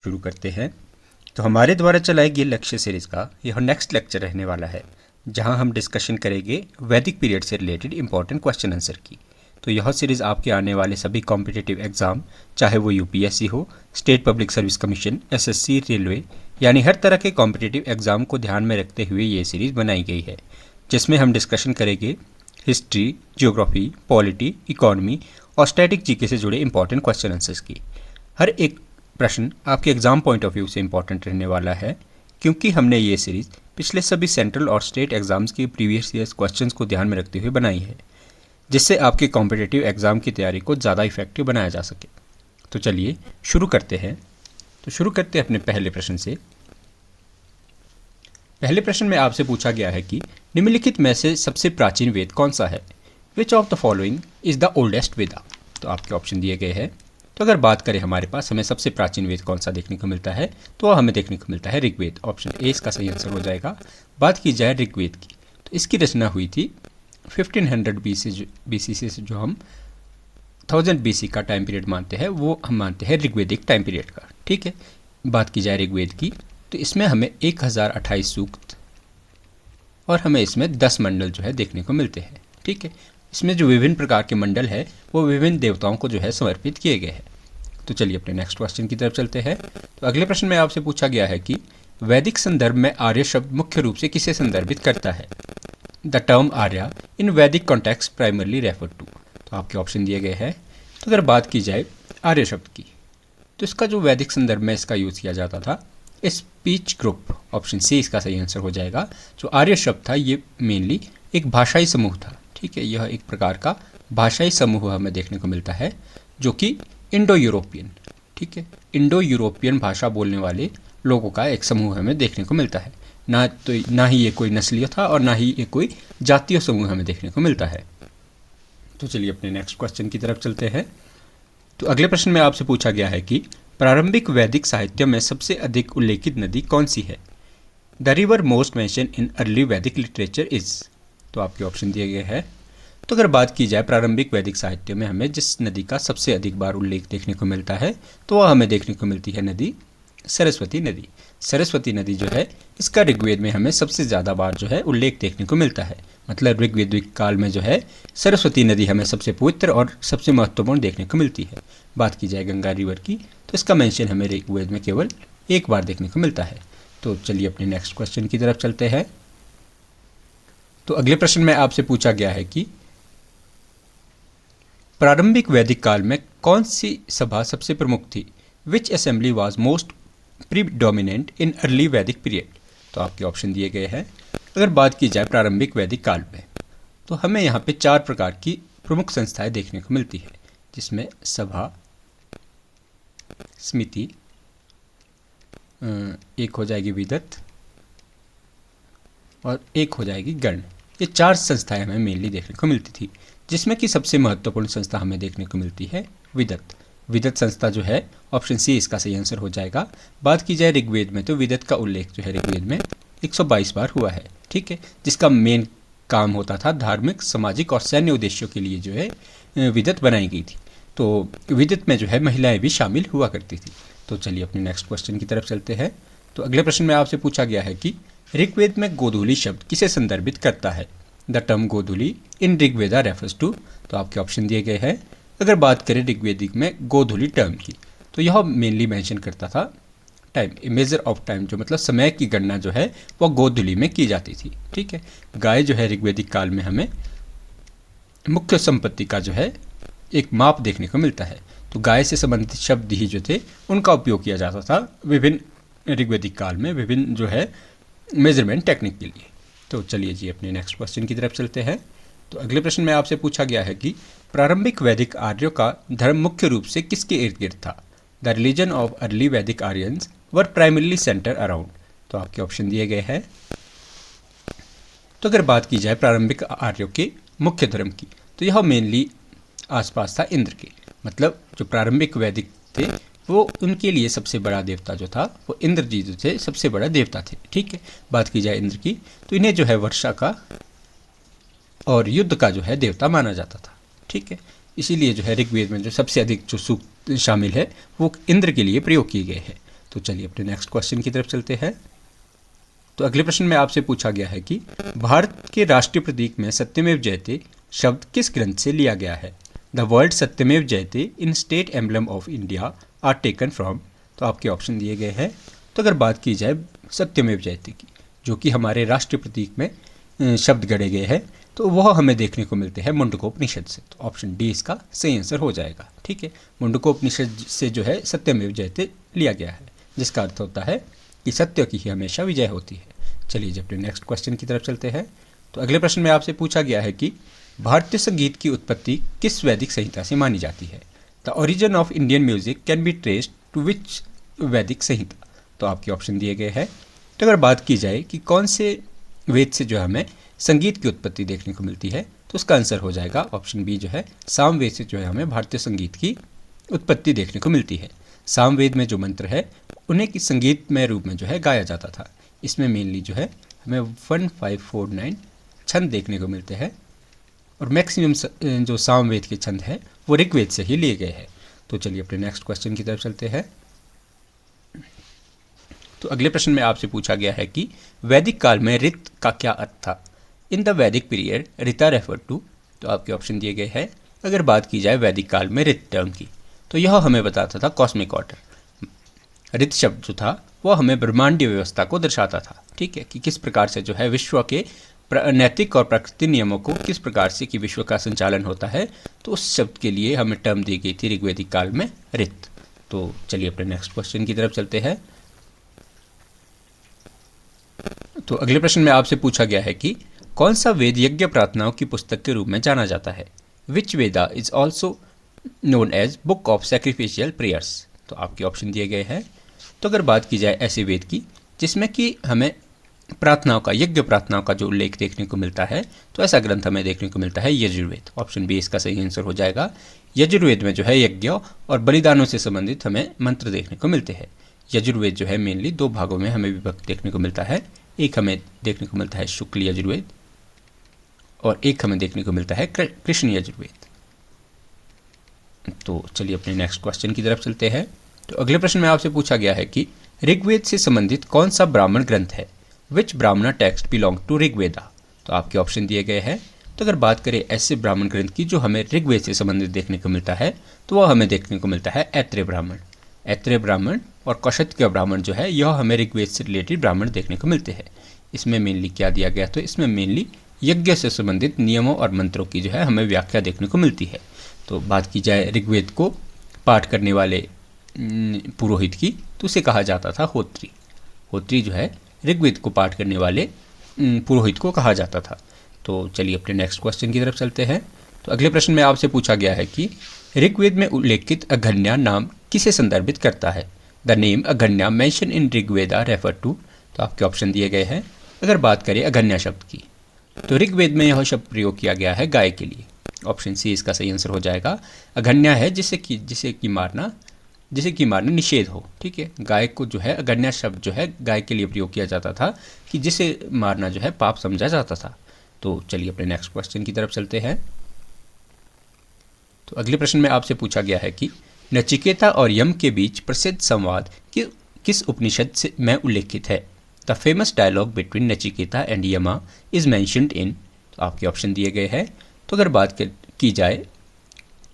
शुरू करते हैं। तो हमारे द्वारा चलाई गई लेक्चर सीरीज़ का यह नेक्स्ट लेक्चर रहने वाला है, जहां हम डिस्कशन करेंगे वैदिक पीरियड से रिलेटेड इंपॉर्टेंट क्वेश्चन आंसर की। तो यह सीरीज़ आपके आने वाले सभी कॉम्पिटिटिव एग्जाम, चाहे वो यूपीएससी हो, state public service commission, SSC, railway, यानी हर तरह के कॉम्पिटिटिव एग्जाम को ध्यान में रखते हुए ये सीरीज़ बनाई गई है, जिसमें हम डिस्कशन करेंगे हिस्ट्री, ज्योग्राफी, पॉलिटी, इकोनॉमी और स्टैटिक जीके से जुड़े इंपॉर्टेंट क्वेश्चन आंसर्स की। हर एक प्रश्न आपके एग्जाम पॉइंट ऑफ व्यू से इंपॉर्टेंट रहने वाला है, क्योंकि हमने ये सीरीज़ पिछले सभी सेंट्रल और स्टेट एग्जाम्स के प्रीवियस ईयर्स क्वेश्चंस को ध्यान में रखते हुए बनाई है, जिससे आपके कॉम्पिटिटिव एग्जाम की तैयारी को ज़्यादा इफेक्टिव बनाया जा सके। तो चलिए शुरू करते हैं। तो शुरू करते हैं अपने पहले प्रश्न से। पहले प्रश्न में आपसे पूछा गया है कि निम्नलिखित में से सबसे प्राचीन वेद कौन सा है? Which of the following is the oldest Veda? तो आपके ऑप्शन दिए गए हैं। तो अगर बात करें हमारे पास हमें सबसे प्राचीन वेद कौन सा देखने को मिलता है, तो हमें देखने को मिलता है ऋग्वेद। ऑप्शन ए इसका सही आंसर हो जाएगा। बात की जाए ऋग्वेद की, तो इसकी रचना हुई थी 1500 BC से, जो हम 1000 BC का टाइम पीरियड मानते हैं, वो हम मानते हैं ऋग्वेदिक टाइम पीरियड का। ठीक है, बात की जाए ऋग्वेद की, तो इसमें हमें 1028 सूक्त और हमें इसमें 10 मंडल जो है देखने को मिलते हैं। ठीक है, इसमें जो विभिन्न प्रकार के मंडल है वो विभिन्न देवताओं को जो है समर्पित किए गए हैं। तो चलिए अपने नेक्स्ट क्वेश्चन की तरफ चलते हैं। तो अगले प्रश्न में आपसे पूछा गया है कि वैदिक संदर्भ में आर्य शब्द मुख्य रूप से किसे संदर्भित करता है? द टर्म आर्या इन वैदिक कॉन्टेक्स्ट प्राइमरली रेफर टू। तो आपके ऑप्शन दिए गए हैं। तो अगर बात की जाए आर्य शब्द की, तो इसका जो वैदिक संदर्भ में इसका यूज़ किया जाता था स्पीच ग्रुप। ऑप्शन सी इसका सही आंसर हो जाएगा। जो आर्य शब्द था ये मेनली एक भाषाई समूह था। ठीक है, यह एक प्रकार का भाषाई समूह हमें देखने को मिलता है, जो कि इंडो यूरोपियन, ठीक है, इंडो यूरोपियन भाषा बोलने वाले लोगों का एक समूह हमें देखने को मिलता है। ना ही ये कोई नस्लीय था और ना ही ये कोई जातीय समूह हमें देखने को मिलता है। तो चलिए अपने नेक्स्ट क्वेश्चन की तरफ चलते हैं। तो अगले प्रश्न में आपसे पूछा गया है कि प्रारंभिक वैदिक साहित्य में सबसे अधिक उल्लेखित नदी कौन सी है? The river most mention in early वैदिक लिटरेचर इज। तो आपके ऑप्शन दिए गए हैं। तो अगर बात की जाए प्रारंभिक वैदिक साहित्य में हमें जिस नदी का सबसे अधिक बार उल्लेख देखने को मिलता है, तो वह हमें देखने को मिलती है नदी सरस्वती नदी। सरस्वती नदी जो है इसका ऋग्वेद में हमें सबसे ज़्यादा बार जो है उल्लेख देखने को मिलता है। मतलब ऋग्वेदिक काल में जो है सरस्वती नदी हमें सबसे पवित्र और सबसे महत्वपूर्ण देखने को मिलती है। बात की जाए गंगा रिवर की, तो इसका मेंशन हमें ऋग्वेद में केवल एक बार देखने को मिलता है। तो चलिए अपने नेक्स्ट क्वेश्चन की तरफ चलते हैं। तो अगले प्रश्न में आपसे पूछा गया है कि प्रारंभिक वैदिक काल में कौन सी सभा सबसे प्रमुख थी? Which assembly was most predominant in early Vedic period? तो आपके ऑप्शन दिए गए हैं। अगर बात की जाए प्रारंभिक वैदिक काल में, तो हमें यहाँ पे 4 प्रकार की प्रमुख संस्थाएं देखने को मिलती है, जिसमें सभा, समिति, एक हो जाएगी विदत और एक हो जाएगी गण। ये 4 संस्थाएं हमें मेनली देखने को मिलती थी, जिसमें कि सबसे महत्वपूर्ण संस्था हमें देखने को मिलती है विदत। विदत संस्था जो है ऑप्शन सी इसका सही आंसर हो जाएगा। बात की जाए ऋग्वेद में, तो विदत का उल्लेख जो है ऋग्वेद में 122 बार हुआ है। ठीक है, जिसका मेन काम होता था धार्मिक, सामाजिक और सैन्य उद्देश्यों के लिए जो है विदत बनाई गई थी। तो विदत में जो है महिलाएं भी शामिल हुआ करती थी। तो चलिए अपने नेक्स्ट क्वेश्चन की तरफ चलते हैं। तो अगले प्रश्न में आपसे पूछा गया है कि ऋग्वेद में गोधूली शब्द किसे संदर्भित करता है? The term Godhuli in Rigveda refers to. तो आपके ऑप्शन दिए गए हैं। अगर बात करें ऋग्वेदिक में गोधूली टर्म की, तो यह मेनली मेंशन करता था टाइम, मेजर ऑफ टाइम, जो मतलब समय की गणना जो है वह गोधूली में की जाती थी। ठीक है, गाय जो है ऋग्वेदिक काल में हमें मुख्य संपत्ति का जो है एक माप देखने को मिलता है। तो गाय से संबंधित शब्द ही जो थे उनका उपयोग किया जाता था विभिन्न ऋग्वेदिक काल में विभिन्न जो है मेजरमेंट टेक्निक के लिए। तो चलिए जी अपने नेक्स्ट क्वेश्चन की तरफ चलते हैं। तो अगले प्रश्न में आपसे पूछा गया है कि प्रारंभिक वैदिक आर्यों का धर्म मुख्य रूप से किसके इर्द गिर्द था? द रिलीजन ऑफ अर्ली वैदिक आर्यंस वर प्राइमरली सेंटर अराउंड। तो आपके ऑप्शन दिए गए हैं। तो अगर बात की जाए प्रारंभिक आर्यों के मुख्य धर्म की, तो यह मेनली आसपास था इंद्र के। मतलब जो प्रारंभिक वैदिक थे वो उनके लिए सबसे बड़ा देवता जो था वो इंद्र जी जो थे सबसे बड़ा देवता थे। ठीक है, बात की जाए इंद्र की, तो इन्हें जो है वर्षा का और युद्ध का जो है देवता माना जाता था। ठीक है, इसीलिए जो है ऋग्वेद में जो सबसे अधिक जो सूक्त शामिल है वो इंद्र के लिए प्रयोग किए गए हैं। तो चलिए अपने नेक्स्ट क्वेश्चन की तरफ चलते हैं। तो अगले प्रश्न में आपसे पूछा गया है कि भारत के राष्ट्रीय प्रतीक में सत्यमेव जयते शब्द किस ग्रंथ से लिया गया है। The word Satyameva Jayate in state emblem of India are taken from. तो आपके ऑप्शन दिए गए हैं। तो अगर बात की जाए सत्यमेव जयते की, जो कि हमारे राष्ट्रीय प्रतीक में शब्द गढ़े गए हैं, तो वह हमें देखने को मिलते हैं मुंडकोपनिषद से। तो ऑप्शन डी इसका सही आंसर हो जाएगा। ठीक है, मुंडकोपनिषद से जो है सत्यमेव जयते लिया गया है, जिसका अर्थ होता है कि सत्य की ही हमेशा विजय होती है। चलिए जब अपने नेक्स्ट क्वेश्चन की तरफ चलते हैं। तो अगले प्रश्न में आपसे पूछा गया है कि भारतीय संगीत की उत्पत्ति किस वैदिक संहिता से मानी जाती है। The origin of Indian music can be traced to which Vedic Samhita. तो आपके ऑप्शन दिए गए हैं। तो अगर बात की जाए कि कौन से वेद से जो है हमें संगीत की उत्पत्ति देखने को मिलती है, तो उसका आंसर हो जाएगा ऑप्शन बी, जो है सामवेद से जो है हमें भारतीय संगीत की उत्पत्ति देखने को मिलती है। सामवेद में जो मंत्र है उन्हें की संगीतमय रूप में जो है गाया जाता था। इसमें मेनली जो है हमें 1549 छंद देखने को मिलते हैं, और मैक्सिमम जो सामवेद के छंद है वो ऋग्वेद से ही लिए गए हैं। तो चलिए अपने नेक्स्ट क्वेश्चन की तरफ चलते हैं। तो अगले प्रश्न में आपसे पूछा गया है कि वैदिक काल में ऋत का क्या अर्थ था। इन द वैदिक पीरियड ऋता रेफर टू। तो आपके ऑप्शन दिए गए हैं। अगर बात की जाए वैदिक काल में ऋत टर्म की, तो यह हमें बताता था कॉस्मिक ऑर्डर। ऋत शब्द जो था वह हमें ब्रह्मांडीय व्यवस्था को दर्शाता था। ठीक है, कि किस प्रकार से जो है विश्व के नैतिक और प्रकृति नियमों को किस प्रकार से कि विश्व का संचालन होता है। तो उस शब्द के लिए हमें टर्म दी गई थी ऋग्वेदिक काल में ऋत। तो चलिए अपने नेक्स्ट क्वेश्चन की तरफ चलते हैं। तो अगले प्रश्न में आपसे पूछा गया है कि कौन सा वेद यज्ञ प्रार्थनाओं की पुस्तक के रूप में जाना जाता है। Which Veda is also known as book of sacrificial prayers. तो आपके ऑप्शन दिए गए हैं। तो अगर बात की जाए ऐसे वेद की जिसमें कि हमें प्रार्थनाओं का, यज्ञ प्रार्थनाओं का जो उल्लेख देखने को मिलता है, तो ऐसा ग्रंथ हमें देखने को मिलता है यजुर्वेद। ऑप्शन बी इसका सही आंसर हो जाएगा। यजुर्वेद में जो है यज्ञों और बलिदानों से संबंधित हमें मंत्र देखने को मिलते हैं। यजुर्वेद जो है मेनली दो भागों में हमें विभक्त देखने को मिलता है। एक हमें देखने को मिलता है शुक्ल यजुर्वेद, और एक हमें देखने को मिलता है कृष्ण यजुर्वेद। तो चलिए अपने नेक्स्ट क्वेश्चन की तरफ चलते हैं। तो अगले प्रश्न में आपसे पूछा गया है कि ऋग्वेद से संबंधित कौन सा ब्राह्मण ग्रंथ है। विच ब्राह्मण टेक्स्ट बिलोंग टू ऋग्वेदा। तो आपके ऑप्शन दिए गए हैं। तो अगर बात करें ऐसे ब्राह्मण ग्रंथ की जो हमें ऋग्वेद से संबंधित देखने को मिलता है, तो वह हमें देखने को मिलता है ऐत्रेय ब्राह्मण। ऐत्रेय ब्राह्मण और कौशत्य ब्राह्मण जो है यह हमें ऋग्वेद से रिलेटेड ब्राह्मण देखने को मिलते हैं। इसमें मेनली क्या दिया गया, तो इसमें मेनली यज्ञ से संबंधित नियमों और मंत्रों की जो है हमें व्याख्या देखने को मिलती है। तो बात की जाए ऋग्वेद को पाठ करने वाले पुरोहित की, तो उसे कहा जाता था होत्री। होत्री जो है ऋग्वेद को पाठ करने वाले पुरोहित को कहा जाता था। तो चलिए अपने नेक्स्ट क्वेश्चन की तरफ चलते हैं। तो अगले प्रश्न में आपसे पूछा गया है कि ऋग्वेद में उल्लेखित अघन्या नाम किसे संदर्भित करता है। The name Aghanya mentioned in Rigveda refer to. तो आपके ऑप्शन दिए गए हैं। अगर बात करें अघन्या शब्द की, तो ऋग्वेद में यह शब्द प्रयोग किया गया है गाय के लिए। ऑप्शन सी इसका सही आंसर हो जाएगा। अघन्या है जिसे कि मारना निषेध हो। ठीक है, गाय को जो है अघन्या शब्द जो है गाय के लिए प्रयोग किया जाता था, कि जिसे मारना जो है पाप समझा जाता था। तो चलिए अपने नेक्स्ट क्वेश्चन की तरफ चलते हैं। तो अगले प्रश्न में आपसे पूछा गया है कि नचिकेता और यम के बीच प्रसिद्ध संवाद किस उपनिषद से में उल्लेखित है। The famous dialogue between Nachiketa and Yama is mentioned in. तो आपके ऑप्शन दिए गए हैं। तो अगर बात की जाए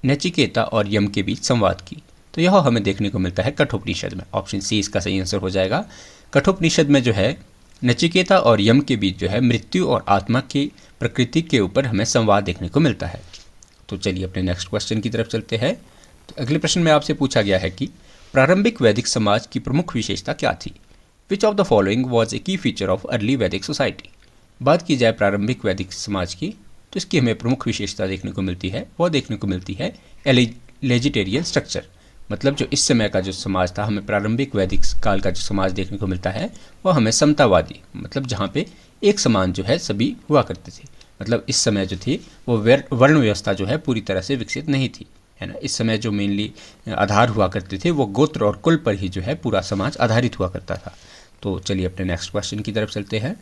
नचिकेता और यम के बीच संवाद की, तो यह हमें देखने को मिलता है कठोपनिषद में। ऑप्शन सी इसका सही आंसर हो जाएगा। कठोपनिषद में जो है नचिकेता और यम के बीच जो है मृत्यु और आत्मा की प्रकृति के ऊपर हमें संवाद देखने को मिलता है। तो चलिए अपने नेक्स्ट क्वेश्चन की तरफ चलते हैं। तो अगले प्रश्न में आपसे पूछा गया है कि प्रारंभिक वैदिक समाज की प्रमुख विशेषता क्या थी। विच of the following was a की फीचर ऑफ अर्ली वैदिक सोसाइटी। बात की जाए प्रारंभिक वैदिक समाज की, तो इसकी हमें प्रमुख विशेषता देखने को मिलती है। वह देखने को मिलती है लेजिटेरियन स्ट्रक्चर। मतलब जो इस समय का जो समाज था, हमें प्रारंभिक वैदिक काल का जो समाज देखने को मिलता है वह हमें समतावादी, मतलब जहाँ पे एक समान जो है सभी हुआ करते थे। मतलब इस समय जो थी वो वर्ण व्यवस्था जो है पूरी तरह से विकसित नहीं थी, है ना। इस समय जो मेनली आधार हुआ करते थे वो गोत्र और कुल पर ही जो है पूरा समाज आधारित हुआ करता था। तो चलिए अपने नेक्स्ट क्वेश्चन की तरफ चलते हैं।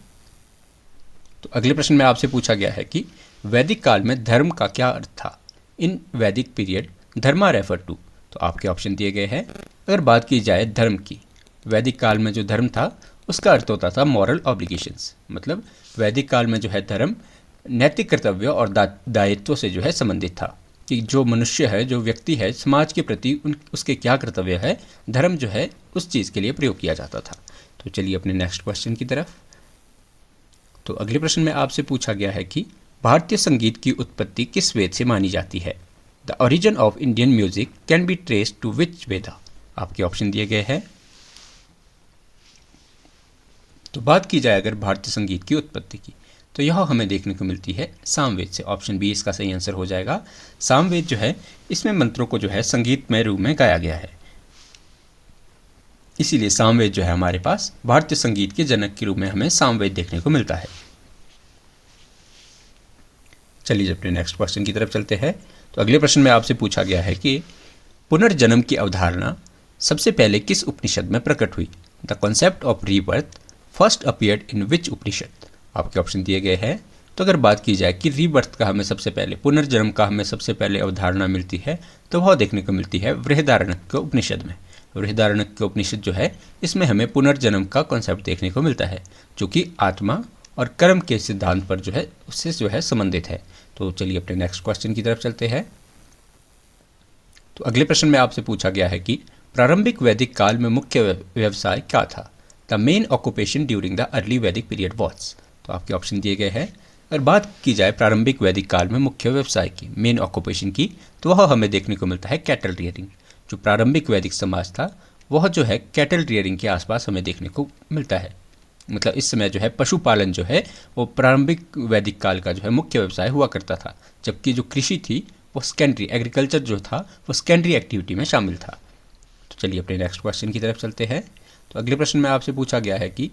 तो अगले प्रश्न में आपसे पूछा गया है कि वैदिक काल में धर्म का क्या अर्थ था। इन वैदिक पीरियड धर्मा रेफर टू। तो आपके ऑप्शन दिए गए हैं। अगर बात की जाए धर्म की, वैदिक काल में जो धर्म था उसका अर्थ होता था मॉरल ऑब्लिगेशंस, मतलब वैदिक काल में जो है धर्म नैतिक कर्तव्य और दायित्व से जो है संबंधित था कि जो मनुष्य है, जो व्यक्ति है, समाज के प्रति उसके क्या कर्तव्य है, धर्म जो है उस चीज़ के लिए प्रयोग किया जाता था। तो चलिए अपने नेक्स्ट क्वेश्चन की तरफ। तो अगले प्रश्न में आपसे पूछा गया है कि भारतीय संगीत की उत्पत्ति किस वेद से मानी जाती है? The origin of Indian music can be traced to which Veda? आपके ऑप्शन दिए गए हैं। तो बात की जाए अगर भारतीय संगीत की उत्पत्ति की, तो यह हमें देखने को मिलती है सामवेद से। ऑप्शन बी इसका सही आंसर हो जाएगा। सामवेद जो है इसमें मंत्रों को जो है संगीतमय रूप में गाया गया है, इसीलिए सामवेद जो है हमारे पास भारतीय संगीत के जनक के रूप में हमें सामवेद देखने को मिलता है। चलिए अपने नेक्स्ट क्वेश्चन की तरफ चलते हैं। तो अगले प्रश्न में आपसे पूछा गया है कि पुनर्जन्म की अवधारणा सबसे पहले किस उपनिषद में प्रकट हुई? The concept of rebirth first appeared in which Upanishad? आपके ऑप्शन दिए गए हैं। तो अगर बात की जाए कि रीबर्थ का हमें सबसे पहले, पुनर्जन्म का हमें सबसे पहले अवधारणा मिलती है, तो वह देखने को मिलती है बृहदारण्यक उपनिषद में। बृहदारण्यक उपनिषद जो है इसमें हमें पुनर्जन्म का कॉन्सेप्ट देखने को मिलता है, जो कि आत्मा और कर्म के सिद्धांत पर जो है उससे जो है संबंधित है। तो चलिए अपने नेक्स्ट क्वेश्चन की तरफ चलते हैं। तो अगले प्रश्न में आपसे पूछा गया है कि प्रारंभिक वैदिक काल में मुख्य व्यवसाय क्या था? The main occupation during the early Vedic period was? तो आपके ऑप्शन दिए गए हैं। अगर बात की जाए प्रारंभिक वैदिक काल में मुख्य व्यवसाय की, मेन ऑक्यूपेशन की, तो वह हमें देखने को मिलता है कैटल रियरिंग। जो प्रारंभिक वैदिक समाज था वह जो है कैटल रियरिंग के आसपास हमें देखने को मिलता है। मतलब इस समय जो है पशुपालन जो है वो प्रारंभिक वैदिक काल का जो है मुख्य व्यवसाय हुआ करता था, जबकि जो कृषि थी वो सेकेंडरी, एग्रीकल्चर जो था वो सेकेंडरी एक्टिविटी में शामिल था। तो चलिए अपने नेक्स्ट क्वेश्चन की तरफ चलते हैं। तो अगले प्रश्न में आपसे पूछा गया है कि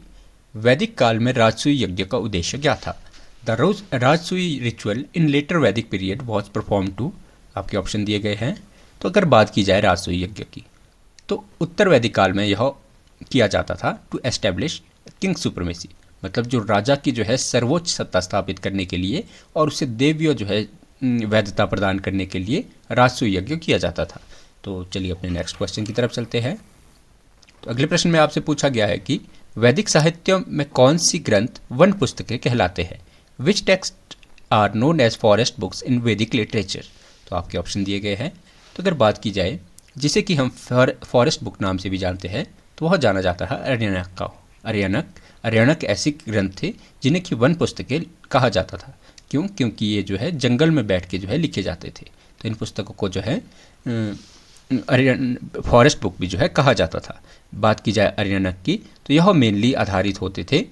वैदिक काल में राजसूय यज्ञ का उद्देश्य क्या था? The Rajasuya ritual in letter वैदिक पीरियड वॉज परफॉर्म टू? आपके ऑप्शन दिए गए हैं। तो अगर बात की जाए राजसूय यज्ञ की, तो उत्तर वैदिक काल में यह किया जाता था टू एस्टेब्लिश किंग सुप्रीमेसी, मतलब जो राजा की जो है सर्वोच्च सत्ता स्थापित करने के लिए और उसे देवीय जो है वैधता प्रदान करने के लिए राजसूय यज्ञ किया जाता था। तो चलिए अपने नेक्स्ट क्वेश्चन की तरफ चलते हैं। तो अगले प्रश्न में आपसे पूछा गया है कि वैदिक साहित्य में कौन सी ग्रंथ वन पुस्तकें कहलाते हैं? Which text are known as forest books in Vedic literature? तो आपके ऑप्शन दिए गए हैं। तो अगर बात की जाए जिसे कि हम फॉरेस्ट बुक नाम से भी जानते हैं, तो वह जाना जाता है अरण्यक का। अरण्यक ऐसी ग्रंथ थे जिन्हें कि वन पुस्तकें कहा जाता था। क्यों? क्योंकि ये जो है जंगल में बैठ के जो है लिखे जाते थे, तो इन पुस्तकों को जो है फॉरेस्ट बुक भी जो है कहा जाता था। बात की जाए अरण्यक की, तो यह मेनली आधारित होते थे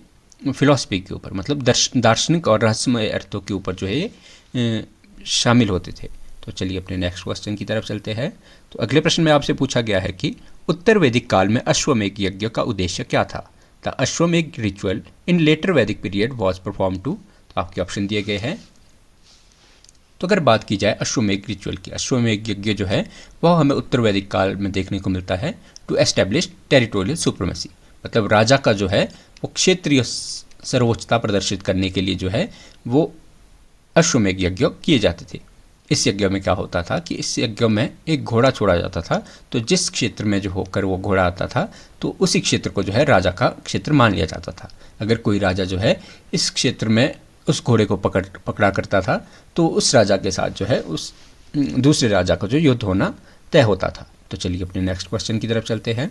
फिलॉसफी के ऊपर, मतलब दार्शनिक और रहस्यमय अर्थों के ऊपर जो है शामिल होते थे। तो चलिए अपने नेक्स्ट क्वेश्चन की तरफ चलते हैं। तो अगले प्रश्न में आपसे पूछा गया है कि उत्तर वैदिक काल में अश्वमेघ यज्ञ का उद्देश्य क्या था? The Ashwamedh ritual in letter वैदिक पीरियड वॉज परफॉर्म टू? तो आपके ऑप्शन दिए गए हैं। तो अगर बात की जाए अश्वमेघ रिचुअल की, अश्वमेघ यज्ञ जो है वह हमें उत्तर वैदिक काल में देखने को मिलता है टू एस्टेब्लिश टेरिटोरियल सुप्रीमेसी, मतलब राजा का जो है वो क्षेत्रीय सर्वोच्चता प्रदर्शित करने के लिए जो है वो अश्वमेघ यज्ञ किए जाते थे। इस यज्ञ में क्या होता था कि इस यज्ञ में एक घोड़ा छोड़ा जाता था, तो जिस क्षेत्र में जो होकर वो घोड़ा आता था तो उसी क्षेत्र को जो है राजा का क्षेत्र मान लिया जाता था। अगर कोई राजा जो है इस क्षेत्र में उस घोड़े को पकड़ा करता था तो उस राजा के साथ जो है उस दूसरे राजा का जो युद्ध होना तय होता था। तो चलिए अपने नेक्स्ट क्वेश्चन की तरफ चलते हैं।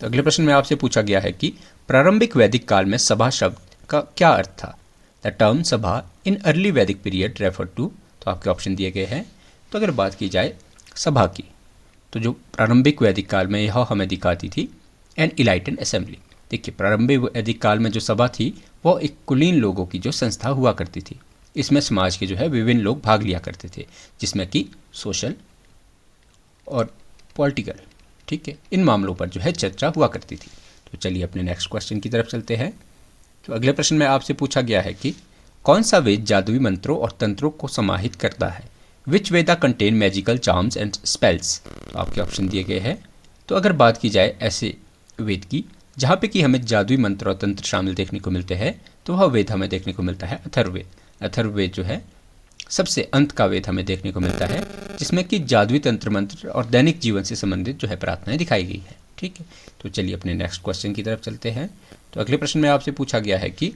तो अगले प्रश्न में आपसे पूछा गया है कि प्रारंभिक वैदिक काल में सभा शब्द का क्या अर्थ था? द टर्म सभा इन early Vedic period refer to? तो आपके ऑप्शन दिए गए हैं। तो अगर बात की जाए सभा की, तो जो प्रारंभिक वैदिक काल में यह हमें दिखाती थी एन इलाइटन असेंबली। देखिए प्रारंभिक वैदिक काल में जो सभा थी वो एक कुलीन लोगों की जो संस्था हुआ करती थी। इसमें समाज के जो है विभिन्न लोग भाग लिया करते थे, जिसमें कि सोशल और पॉलिटिकल, ठीक है, इन मामलों पर जो है चर्चा हुआ करती थी। तो चलिए अपने नेक्स्ट क्वेश्चन की तरफ चलते हैं। तो अगले प्रश्न में आपसे पूछा गया है कि कौन सा वेद जादुई मंत्रों और तंत्रों को समाहित करता है? Which Veda contain magical charms and spells? तो आपके ऑप्शन दिए गए हैं। तो अगर बात की जाए ऐसे वेद की जहाँ पे कि हमें जादुई मंत्र और तंत्र शामिल देखने को मिलते हैं, तो वह वेद हमें देखने को मिलता है अथर्ववेद। अथर्ववेद जो है सबसे अंत का वेद हमें देखने को मिलता है, जिसमें कि जादुई तंत्र मंत्र और दैनिक जीवन से संबंधित जो है प्रार्थनाएं दिखाई गई है। ठीक है, तो चलिए अपने नेक्स्ट क्वेश्चन की तरफ चलते हैं। तो अगले प्रश्न में आपसे पूछा गया है कि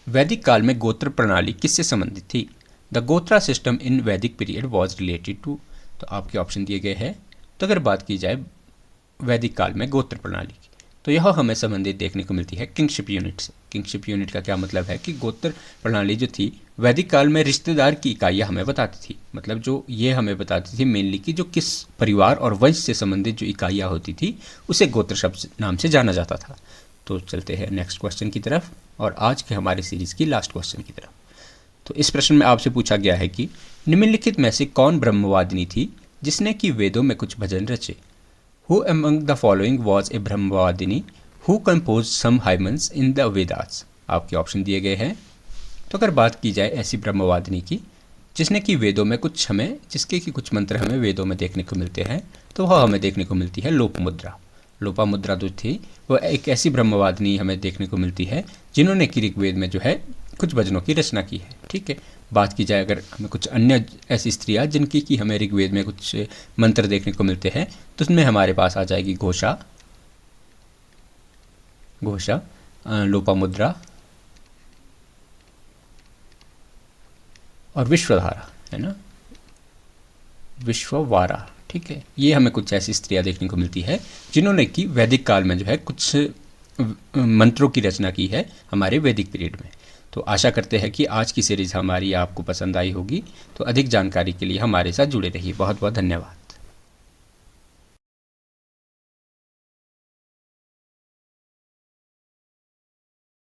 वैदिक काल में गोत्र प्रणाली किससे संबंधित थी? द गोत्रा सिस्टम इन वैदिक पीरियड वॉज रिलेटेड टू। तो आपके ऑप्शन दिए गए हैं। तो अगर बात की जाए वैदिक काल में गोत्र प्रणाली की, तो यह हमें संबंधित देखने को मिलती है किंगशिप यूनिट से। किंगशिप यूनिट का क्या मतलब है कि गोत्र प्रणाली जो थी वैदिक काल में रिश्तेदार की इकाइयाँ हमें बताती थी, मतलब जो ये हमें बताती थी मेनली कि जो किस परिवार और वंश से संबंधित जो इकाइयाँ होती थी उसे गोत्र शब्द नाम से जाना जाता था। तो चलते हैं नेक्स्ट क्वेश्चन की तरफ और आज के हमारे सीरीज़ की लास्ट क्वेश्चन की तरफ। तो इस प्रश्न में आपसे पूछा गया है कि निम्नलिखित में से कौन ब्रह्मवादिनी थी जिसने कि वेदों में कुछ भजन रचे? Who among the following was a Brahmavadini who composed some hymns in the Vedas? आपके ऑप्शन दिए गए हैं। तो अगर बात की जाए ऐसी ब्रह्मवादिनी की जिसने कि वेदों में कुछ हमें जिसके कि कुछ मंत्र हमें वेदों में देखने को मिलते हैं, तो वह हमें देखने को मिलती है लोपामुद्रा। लोपामुद्रा जो थी वह एक ऐसी ब्रह्मवादिनी हमें देखने को मिलती है जिन्होंने कि ऋग्वेद में जो है कुछ भजनों की रचना की है। ठीक है, बात की जाए अगर हमें कुछ अन्य ऐसी स्त्रियाँ जिनकी कि हमें ऋग्वेद में कुछ मंत्र देखने को मिलते हैं, तो उसमें हमारे पास आ जाएगी घोषा, लोपामुद्रा और विश्वधारा, है ना, विश्ववारा। ठीक है, ये हमें कुछ ऐसी स्त्रियाँ देखने को मिलती है जिन्होंने कि वैदिक काल में जो है कुछ मंत्रों की रचना की है हमारे वैदिक पीरियड में। तो आशा करते हैं कि आज की सीरीज़ हमारी आपको पसंद आई होगी। तो अधिक जानकारी के लिए हमारे साथ जुड़े रहिए। बहुत बहुत धन्यवाद।